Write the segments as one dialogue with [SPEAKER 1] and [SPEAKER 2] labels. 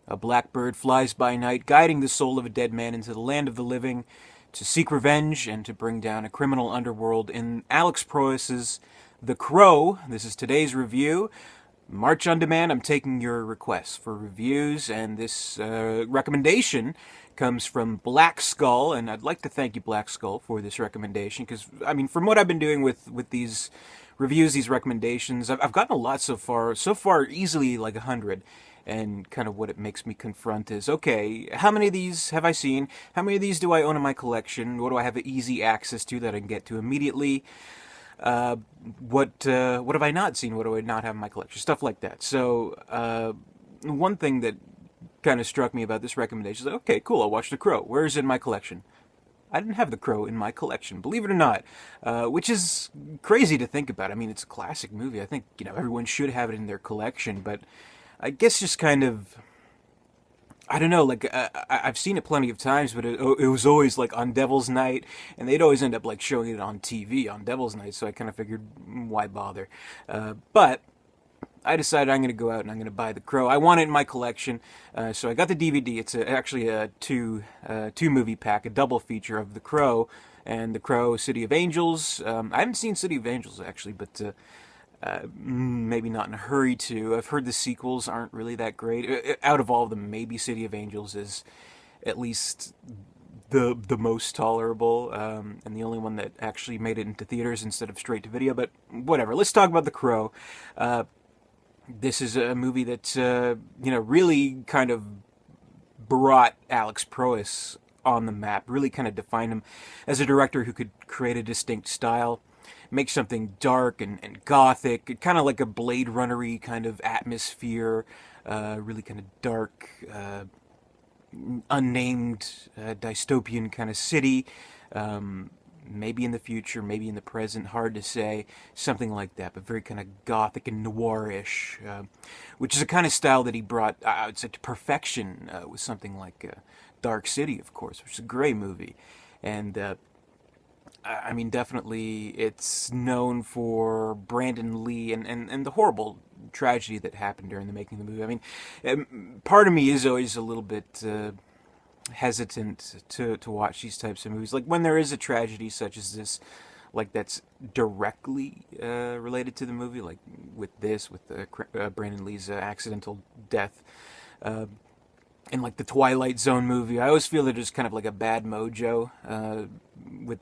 [SPEAKER 1] A blackbird flies by night, guiding the soul of a dead man into the land of the living to seek revenge and to bring down a criminal underworld in Alex Proyas's The Crow. This is today's review. March on Demand, I'm taking your requests for reviews, and this recommendation comes from Black Skull, and I'd like to thank you, Black Skull, for this recommendation, because, I mean, from what I've been doing with these reviews, these recommendations, I've gotten a lot so far easily like 100, and kind of what it makes me confront is, okay, how many of these have I seen? How many of these do I own in my collection? What do I have easy access to that I can get to immediately? What have I not seen? What do I not have in my collection? Stuff like that. So one thing that kind of struck me about this recommendation is like, okay, cool, I'll watch The Crow. Where is it in my collection? I didn't have The Crow in my collection, believe it or not, which is crazy to think about. I mean, it's a classic movie. I think everyone should have it in their collection, but I guess just kind of, I don't know, like, I've seen it plenty of times, but it was always, like, on Devil's Night, and they'd always end up, like, showing it on TV on Devil's Night, so I kind of figured, why bother? But I decided I'm going to go out and I'm going to buy The Crow. I want it in my collection, so I got the DVD. It's actually a two movie pack, a double feature of The Crow and The Crow City of Angels. I haven't seen City of Angels, actually, but maybe not in a hurry to. I've heard the sequels aren't really that great. Out of all of them, maybe City of Angels is at least the most tolerable, and the only one that actually made it into theaters instead of straight to video. But whatever. Let's talk about The Crow. This is a movie that really kind of brought Alex Proyas on the map. Really kind of defined him as a director who could create a distinct style, make something dark and gothic, kind of like a Blade Runner-y kind of atmosphere, really kind of dark, unnamed, dystopian kind of city. Maybe in the future, maybe in the present, hard to say, something like that, but very kind of gothic and noirish, which is a kind of style that he brought, I would say, to perfection with something like Dark City, of course, which is a great movie. And I mean, definitely, it's known for Brandon Lee and the horrible tragedy that happened during the making of the movie. I mean, part of me is always a little bit hesitant to watch these types of movies. Like, when there is a tragedy such as this, like, that's directly related to the movie, like with Brandon Lee's accidental death. In like the Twilight Zone movie, I always feel that there's kind of like a bad mojo with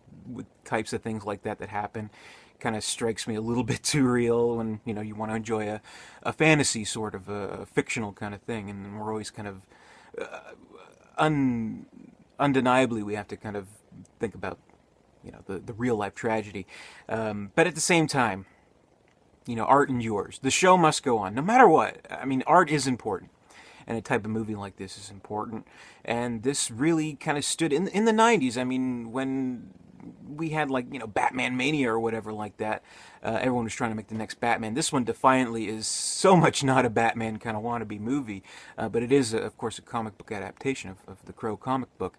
[SPEAKER 1] types of things like that happen. Kind of strikes me a little bit too real when you want to enjoy a fantasy sort of a fictional kind of thing, and we're always kind of undeniably we have to kind of think about the real life tragedy, but at the same time, art endures. The show must go on no matter what. I mean, art is important, and a type of movie like this is important. And this really kind of stood in the 90s. I mean, when we had like Batman Mania or whatever like that, everyone was trying to make the next Batman. This one defiantly is so much not a Batman kind of wannabe movie, but it is of course a comic book adaptation of the Crow comic book.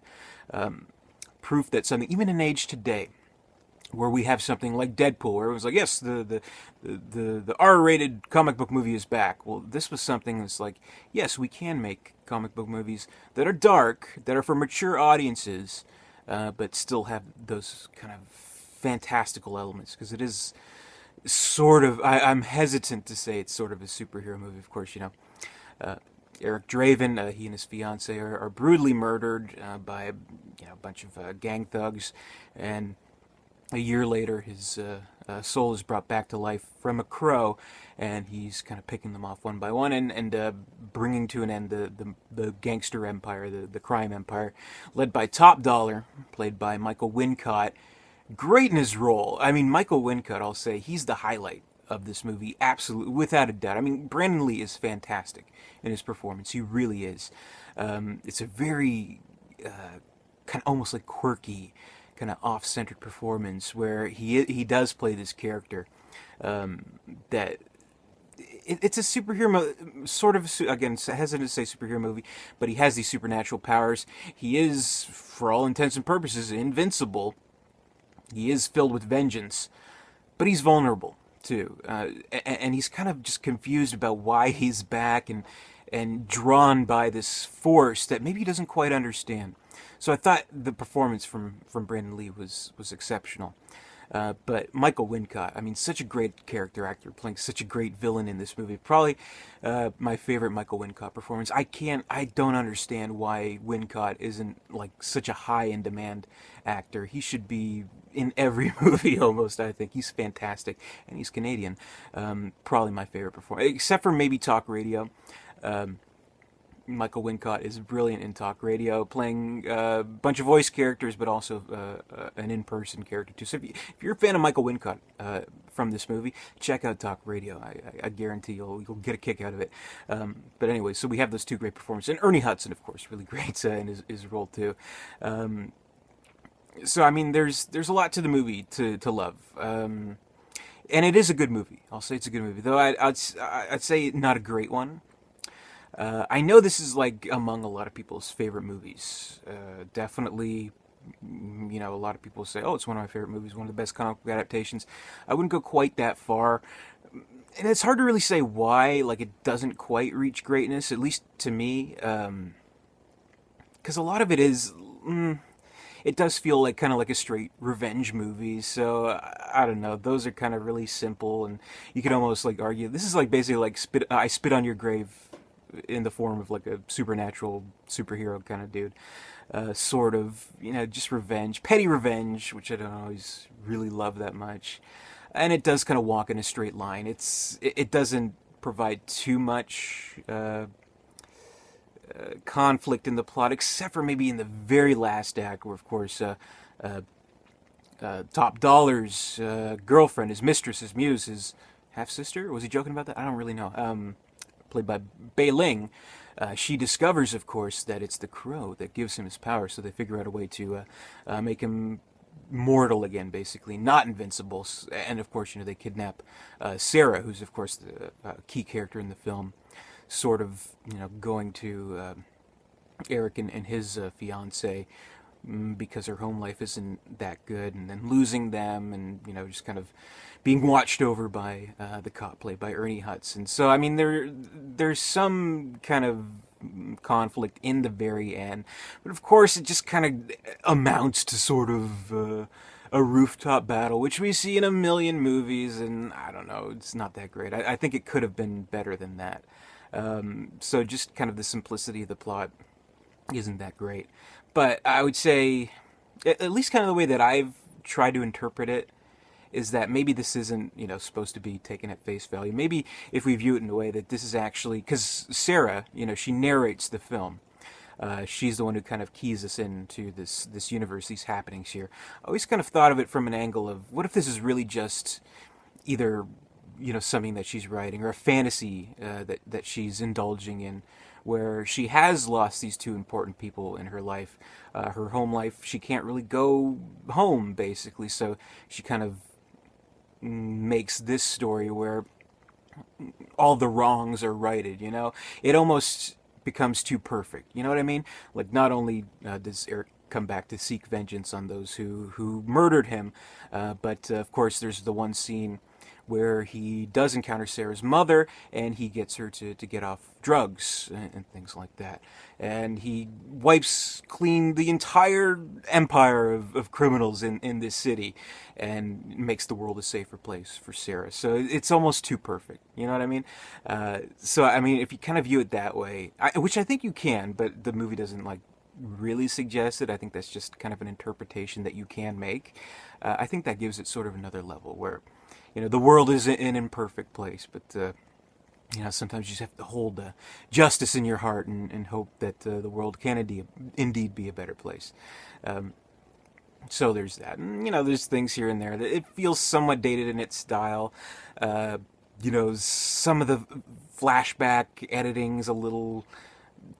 [SPEAKER 1] Proof that something, even in age today, where we have something like Deadpool, where it was like, yes, the R-rated comic book movie is back. Well, this was something that's like, yes, we can make comic book movies that are dark, that are for mature audiences, but still have those kind of fantastical elements, because it is sort of, I'm hesitant to say it's sort of a superhero movie. Of course, Eric Draven, he and his fiance are brutally murdered by a bunch of gang thugs, and a year later, his soul is brought back to life from a crow, and he's kind of picking them off one by one and bringing to an end the gangster empire, the crime empire, led by Top Dollar, played by Michael Wincott. Great in his role. I mean, Michael Wincott, I'll say, he's the highlight of this movie, absolutely, without a doubt. I mean, Brandon Lee is fantastic in his performance. He really is. It's a very kind of almost like quirky, kind of off-centered performance where he does play this character that it's a superhero sort of, again, hesitant to say superhero movie, but he has these supernatural powers. He is, for all intents and purposes, invincible. He is filled with vengeance, but he's vulnerable too, and he's kind of just confused about why he's back, and and drawn by this force that maybe he doesn't quite understand. So I thought the performance from Brandon Lee was exceptional. But Michael Wincott, I mean, such a great character actor playing such a great villain in this movie. Probably my favorite Michael Wincott performance. I don't understand why Wincott isn't like such a high in demand actor. He should be in every movie almost. I think he's fantastic, and he's Canadian. Probably my favorite performance, except for maybe Talk Radio. Michael Wincott is brilliant in Talk Radio, playing a bunch of voice characters, but also an in-person character too. So if you're a fan of Michael Wincott from this movie, check out Talk Radio. I guarantee you'll get a kick out of it. But anyway, so we have those two great performances, and Ernie Hudson, of course, really great in his role too. So I mean, there's a lot to the movie to love. And it is a good movie. I'll say it's a good movie, though I'd say not a great one. I know this is like among a lot of people's favorite movies. Definitely, a lot of people say, "Oh, it's one of my favorite movies, one of the best comic book adaptations." I wouldn't go quite that far, and it's hard to really say why. Like, it doesn't quite reach greatness, at least to me, because a lot of it is. It does feel like kind of like a straight revenge movie, so I don't know. Those are kind of really simple, and you could almost like argue this is like basically like I spit on your grave in the form of like a supernatural superhero kind of dude. Sort of, just revenge, petty revenge, which I don't always really love that much. And it does kind of walk in a straight line. It doesn't provide too much conflict in the plot, except for maybe in the very last act, where of course Top Dollar's girlfriend, his mistress, his muse, his half sister. Was he joking about that? I don't really know. Played by Bei Ling, she discovers, of course, that it's the crow that gives him his power, so they figure out a way to make him mortal again, basically, not invincible. And, of course, they kidnap Sarah, who's, of course, the key character in the film, sort of, going to Eric and his fiancée, because her home life isn't that good, and then losing them, and just kind of being watched over by the cop played by Ernie Hudson. So I mean, there's some kind of conflict in the very end, but of course it just kind of amounts to sort of a rooftop battle, which we see in a million movies, and I don't know, it's not that great. I think it could have been better than that. So just kind of the simplicity of the plot isn't that great. But I would say, at least kind of the way that I've tried to interpret it, is that maybe this isn't, supposed to be taken at face value. Maybe if we view it in a way that this is actually, because Sarah, she narrates the film. She's the one who kind of keys us into this universe, these happenings here. I always kind of thought of it from an angle of, what if this is really just either, something that she's writing, or a fantasy that she's indulging in, where she has lost these two important people in her life. Her home life, she can't really go home, basically, so she kind of makes this story where all the wrongs are righted, It almost becomes too perfect, you know what I mean? Like, not only does Eric come back to seek vengeance on those who murdered him, but of course there's the one scene where he does encounter Sarah's mother, and he gets her to get off drugs and things like that. And he wipes clean the entire empire of criminals in this city, and makes the world a safer place for Sarah. So it's almost too perfect, you know what I mean? So, I mean, if you kind of view it that way, which I think you can, but the movie doesn't, really suggest it. I think that's just kind of an interpretation that you can make. I think that gives it sort of another level where, the world is an imperfect place, but, sometimes you just have to hold justice in your heart and hope that the world can indeed be a better place. So there's that. And, there's things here and there that it feels somewhat dated in its style. Some of the flashback editing's a little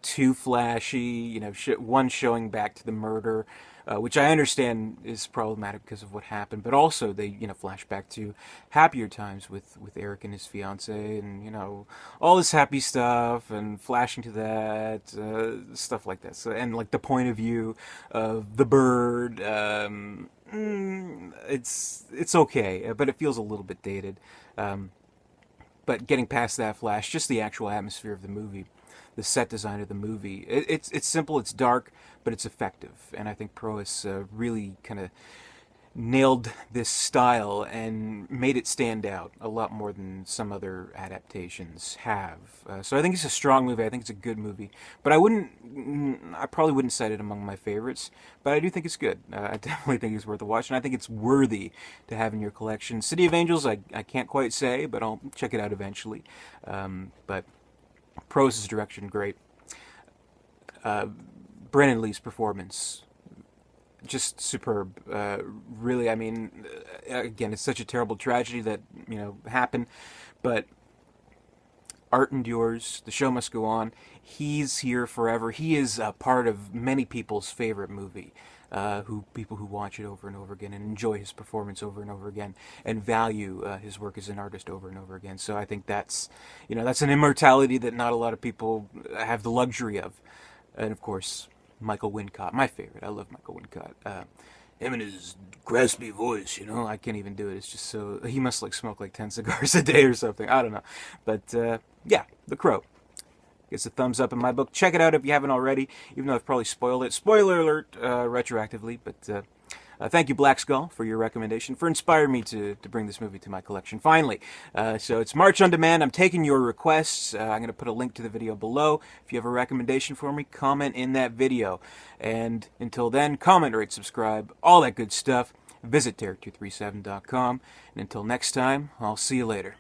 [SPEAKER 1] too flashy, one showing back to the murder, which I understand is problematic because of what happened, but also they, flash back to happier times with Eric and his fiance, and, all this happy stuff, and flashing to that, stuff like that. So, and like the point of view of the bird, it's okay, but it feels a little bit dated. But getting past that flash, just the actual atmosphere of the movie the set design of the movie. It's simple, it's dark, but it's effective, and I think Prois really kind of nailed this style and made it stand out a lot more than some other adaptations have. So I think it's a strong movie. I think it's a good movie. But I probably wouldn't cite it among my favorites, but I do think it's good. I definitely think it's worth a watch, and I think it's worthy to have in your collection. City of Angels, I can't quite say, but I'll check it out eventually. But Prois' direction, great. Brandon Lee's performance, just superb. Really, I mean, again, it's such a terrible tragedy that happened, but art endures. The show must go on. He's here forever. He is a part of many people's favorite movie. People who watch it over and over again and enjoy his performance over and over again and value his work as an artist over and over again. So I think that's an immortality that not a lot of people have the luxury of. And of course, Michael Wincott, my favorite. I love Michael Wincott. Him and his graspy voice, I can't even do it. It's just so... He must smoke 10 cigars a day or something. I don't know. But yeah, The Crow gets a thumbs up in my book. Check it out if you haven't already, even though I've probably spoiled it. Spoiler alert, retroactively. But thank you, Black Skull, for your recommendation, for inspiring me to bring this movie to my collection, finally. So it's March on Demand. I'm taking your requests. I'm going to put a link to the video below. If you have a recommendation for me, comment in that video. And until then, comment, rate, subscribe, all that good stuff. Visit Derek237.com. And until next time, I'll see you later.